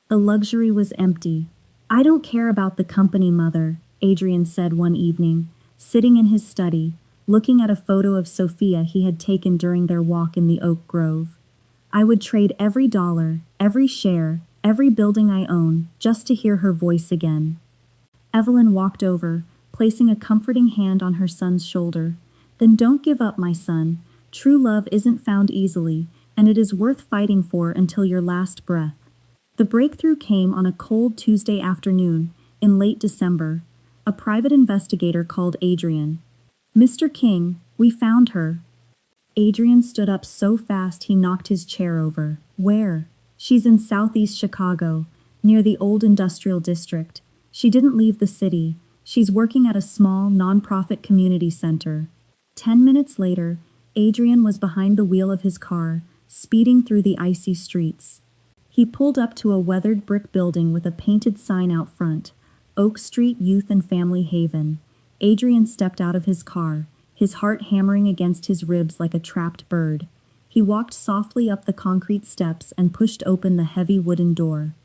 The luxury was empty. I don't care about the company, Mother, Adrian said one evening, sitting in his study, looking at a photo of Sophia he had taken during their walk in the oak grove. I would trade every dollar, every share, every building I own, just to hear her voice again. Evelyn walked over, placing a comforting hand on her son's shoulder. Then don't give up, my son. True love isn't found easily, and it is worth fighting for until your last breath. The breakthrough came on a cold Tuesday afternoon, in late December. A private investigator called Adrian. Mr. King, we found her. Adrian stood up so fast he knocked his chair over. Where? She's in southeast Chicago, near the old industrial district. She didn't leave the city. She's working at a small, non-profit community center. 10 minutes later, Adrian was behind the wheel of his car, speeding through the icy streets. He pulled up to a weathered brick building with a painted sign out front, Oak Street Youth and Family Haven. Adrian stepped out of his car, his heart hammering against his ribs like a trapped bird. He walked softly up the concrete steps and pushed open the heavy wooden door.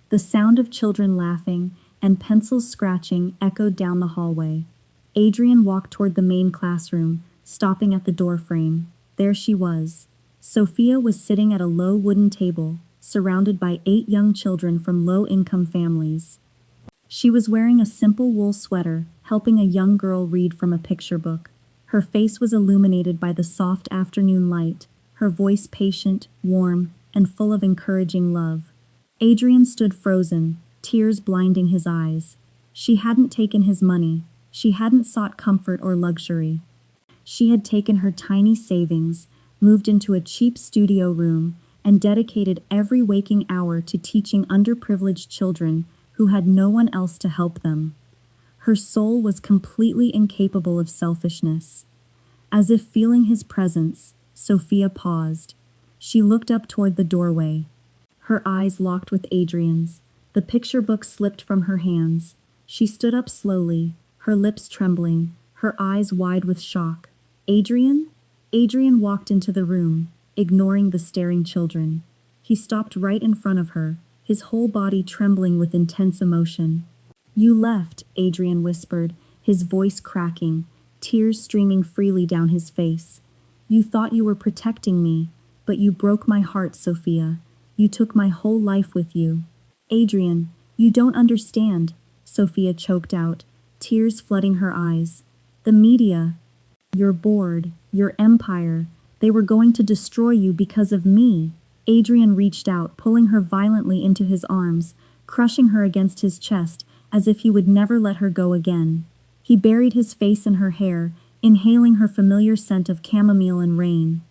The sound of children laughing and pencils scratching echoed down the hallway. Adrian walked toward the main classroom, stopping at the doorframe. There she was. Sophia was sitting at a low wooden table, surrounded by 8 young children from low-income families. She was wearing a simple wool sweater, helping a young girl read from a picture book. Her face was illuminated by the soft afternoon light, her voice patient, warm, and full of encouraging love. Adrian stood frozen, tears blinding his eyes. She hadn't taken his money. She hadn't sought comfort or luxury. She had taken her tiny savings, moved into a cheap studio room, and dedicated every waking hour to teaching underprivileged children who had no one else to help them. Her soul was completely incapable of selfishness. As if feeling his presence, Sophia paused. She looked up toward the doorway. Her eyes locked with Adrian's. The picture book slipped from her hands. She stood up slowly, her lips trembling, her eyes wide with shock. Adrian? Adrian walked into the room, ignoring the staring children. He stopped right in front of her, his whole body trembling with intense emotion. "You left," Adrian whispered, his voice cracking, tears streaming freely down his face. "You thought you were protecting me, but you broke my heart, Sophia. You took my whole life with you." "Adrian, you don't understand," Sophia choked out, tears flooding her eyes. "The media, your board, your empire, they were going to destroy you because of me." Adrian reached out, pulling her violently into his arms, crushing her against his chest, as if he would never let her go again. He buried his face in her hair, inhaling her familiar scent of chamomile and rain.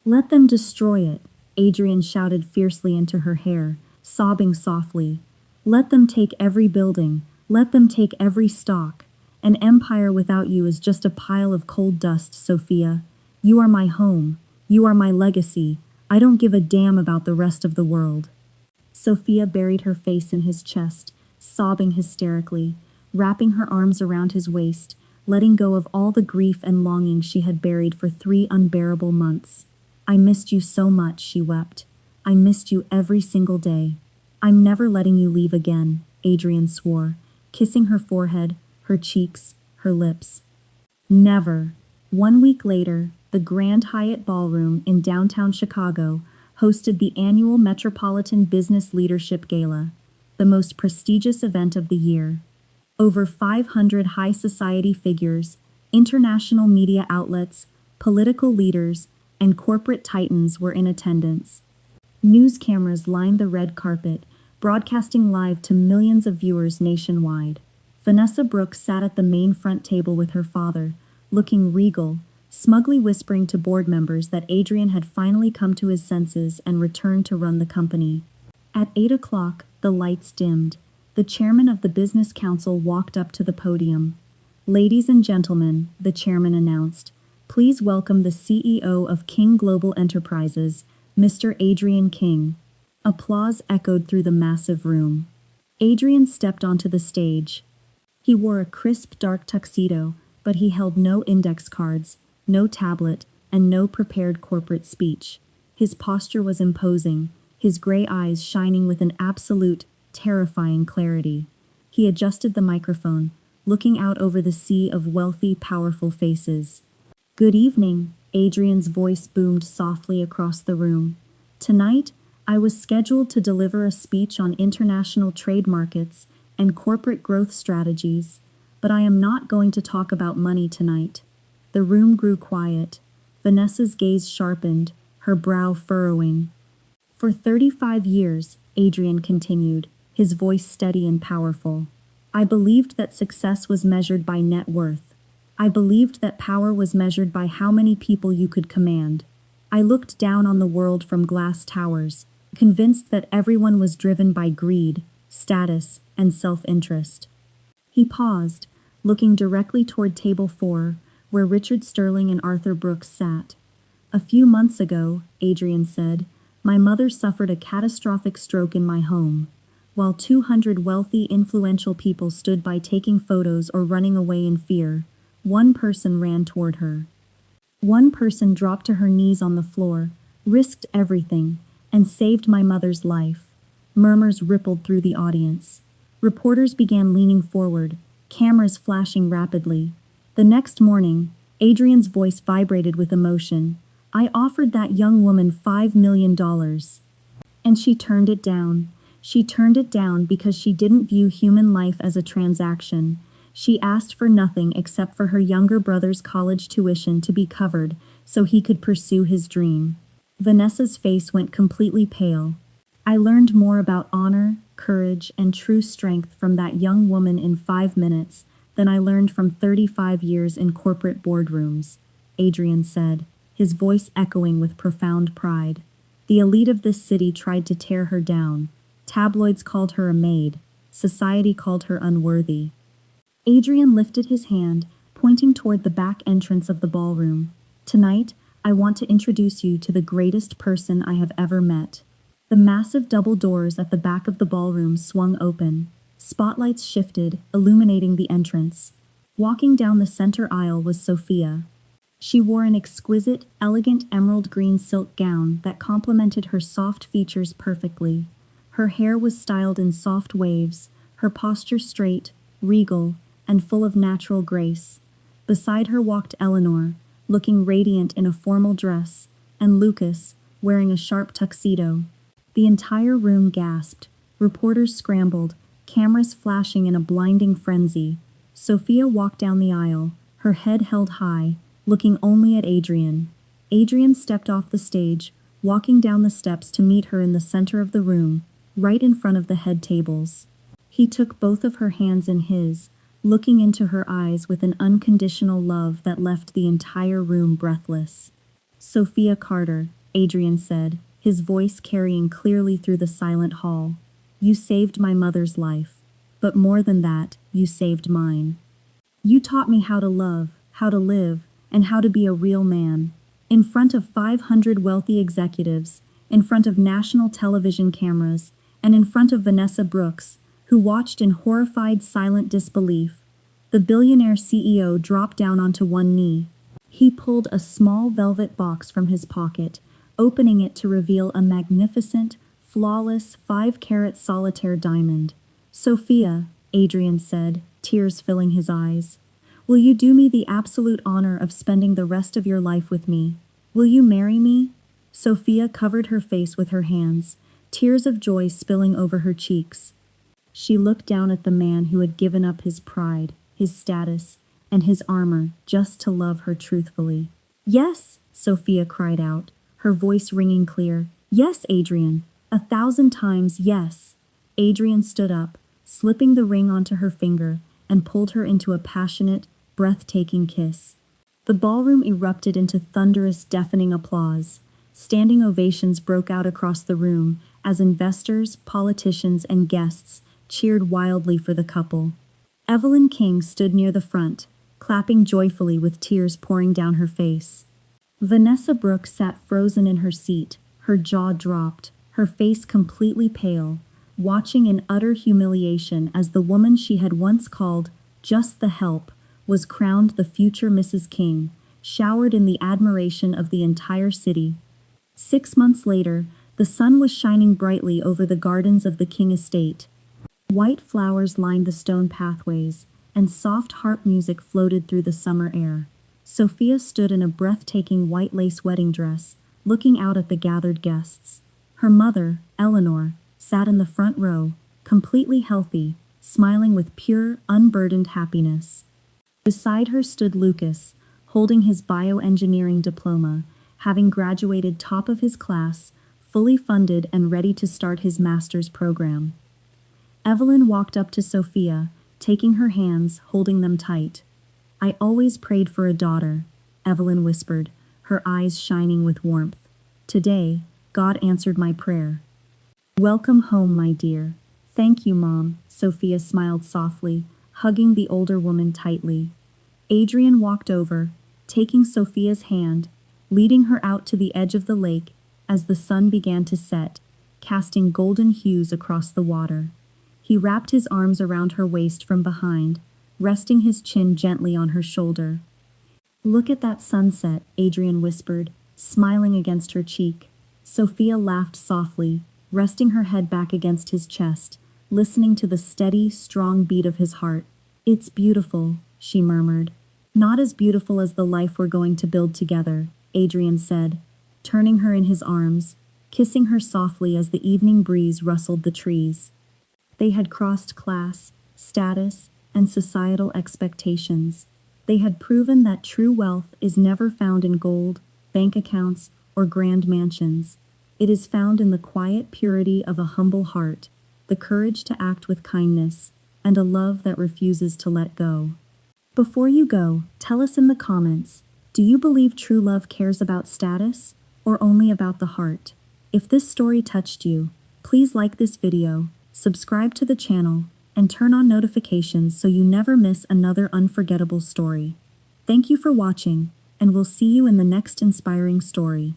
"Let them destroy it," Adrian shouted fiercely into her hair, sobbing softly. "Let them take every building, let them take every stock. An empire without you is just a pile of cold dust, Sophia. You are my home, you are my legacy. I don't give a damn about the rest of the world." Sophia buried her face in his chest, sobbing hysterically, wrapping her arms around his waist, letting go of all the grief and longing she had buried for 3 unbearable months. "I missed you so much," she wept. "I missed you every single day. I'm never letting you leave again," Adrian swore, kissing her forehead, her cheeks, her lips. "Never." 1 week later, the Grand Hyatt Ballroom in downtown Chicago hosted the annual Metropolitan Business Leadership Gala, the most prestigious event of the year. Over 500 high society figures, international media outlets, political leaders, and corporate titans were in attendance. News cameras lined the red carpet, broadcasting live to millions of viewers nationwide. Vanessa Brooks sat at the main front table with her father, looking regal, smugly whispering to board members that Adrian had finally come to his senses and returned to run the company. At 8 o'clock, the lights dimmed. The chairman of the business council walked up to the podium. "Ladies and gentlemen," the chairman announced, "please welcome the CEO of King Global Enterprises, Mr. Adrian King." Applause echoed through the massive room. Adrian stepped onto the stage. He wore a crisp dark tuxedo, but he held no index cards, no tablet, and no prepared corporate speech. His posture was imposing, his gray eyes shining with an absolute, terrifying clarity. He adjusted the microphone, looking out over the sea of wealthy, powerful faces. "Good evening," Adrian's voice boomed softly across the room. "Tonight, I was scheduled to deliver a speech on international trade markets and corporate growth strategies, but I am not going to talk about money tonight." The room grew quiet. Vanessa's gaze sharpened, her brow furrowing. "For 35 years," Adrian continued, his voice steady and powerful, "I believed that success was measured by net worth. I believed that power was measured by how many people you could command. I looked down on the world from glass towers, convinced that everyone was driven by greed, status, and self-interest." He paused, looking directly toward table 4, where Richard Sterling and Arthur Brooks sat. "A few months ago," Adrian said, "my mother suffered a catastrophic stroke in my home. While 200 wealthy, influential people stood by taking photos or running away in fear, one person ran toward her. One person dropped to her knees on the floor, risked everything, and saved my mother's life." Murmurs rippled through the audience. Reporters began leaning forward, cameras flashing rapidly. The next morning, Adrian's voice vibrated with emotion. "I offered that young woman $5 million. And she turned it down. She turned it down because she didn't view human life as a transaction. She asked for nothing except for her younger brother's college tuition to be covered so he could pursue his dream." Vanessa's face went completely pale. "I learned more about honor, courage, and true strength from that young woman in 5 minutes than I learned from 35 years in corporate boardrooms," Adrian said. his voice echoing with profound pride. The elite of this city tried to tear her down. Tabloids called her a maid. Society called her unworthy. Adrian lifted his hand, pointing toward the back entrance of the ballroom. Tonight, I want to introduce you to the greatest person I have ever met. The massive double doors at the back of the ballroom swung open. Spotlights shifted, illuminating the entrance. Walking down the center aisle was Sophia. She wore an exquisite, elegant emerald green silk gown that complemented her soft features perfectly. Her hair was styled in soft waves, her posture straight, regal, and full of natural grace. Beside her walked Eleanor, looking radiant in a formal dress, and Lucas, wearing a sharp tuxedo. The entire room gasped. Reporters scrambled, cameras flashing in a blinding frenzy. Sophia walked down the aisle, her head held high, looking only at Adrian. Adrian stepped off the stage, walking down the steps to meet her in the center of the room, right in front of the head tables. He took both of her hands in his, looking into her eyes with an unconditional love that left the entire room breathless. "Sophia Carter," Adrian said, his voice carrying clearly through the silent hall. "You saved my mother's life. But more than that, you saved mine. You taught me how to love, how to live, and how to be a real man." In front of 500 wealthy executives, in front of national television cameras, and in front of Vanessa Brooks, who watched in horrified silent disbelief, the billionaire CEO dropped down onto one knee. He pulled a small velvet box from his pocket, opening it to reveal a magnificent, flawless 5-carat solitaire diamond. "Sophia," Adrian said, tears filling his eyes, "will you do me the absolute honor of spending the rest of your life with me? Will you marry me?" Sophia covered her face with her hands, tears of joy spilling over her cheeks. She looked down at the man who had given up his pride, his status, and his armor just to love her truthfully. "Yes," Sophia cried out, her voice ringing clear. "Yes, Adrian, 1,000 times yes." Adrian stood up, slipping the ring onto her finger, and pulled her into a passionate, breathtaking kiss. The ballroom erupted into thunderous, deafening applause. Standing ovations broke out across the room as investors, politicians, and guests cheered wildly for the couple. Evelyn King stood near the front, clapping joyfully with tears pouring down her face. Vanessa Brooks sat frozen in her seat, her jaw dropped, her face completely pale, watching in utter humiliation as the woman she had once called just the help was crowned the future Mrs. King, showered in the admiration of the entire city. 6 months later, the sun was shining brightly over the gardens of the King estate. White flowers lined the stone pathways, and soft harp music floated through the summer air. Sophia stood in a breathtaking white lace wedding dress, looking out at the gathered guests. Her mother, Eleanor, sat in the front row, completely healthy, smiling with pure, unburdened happiness. Beside her stood Lucas, holding his bioengineering diploma, having graduated top of his class, fully funded and ready to start his master's program. Evelyn walked up to Sophia, taking her hands, holding them tight. "I always prayed for a daughter," Evelyn whispered, her eyes shining with warmth. "Today, God answered my prayer." "Welcome home, my dear." "Thank you, Mom," Sophia smiled softly, hugging the older woman tightly. Adrian walked over, taking Sophia's hand, leading her out to the edge of the lake as the sun began to set, casting golden hues across the water. He wrapped his arms around her waist from behind, resting his chin gently on her shoulder. "Look at that sunset," Adrian whispered, smiling against her cheek. Sophia laughed softly, resting her head back against his chest, listening to the steady, strong beat of his heart. "It's beautiful," she murmured. "Not as beautiful as the life we're going to build together," Adrian said, turning her in his arms, kissing her softly as the evening breeze rustled the trees. They had crossed class, status, and societal expectations. They had proven that true wealth is never found in gold, bank accounts, or grand mansions. It is found in the quiet purity of a humble heart, the courage to act with kindness, and a love that refuses to let go. Before you go, tell us in the comments, Do you believe true love cares about status or only about the heart? If this story touched you, please like this video, subscribe to the channel, and turn on notifications so you never miss another unforgettable story. Thank you for watching, and we'll see you in the next inspiring story.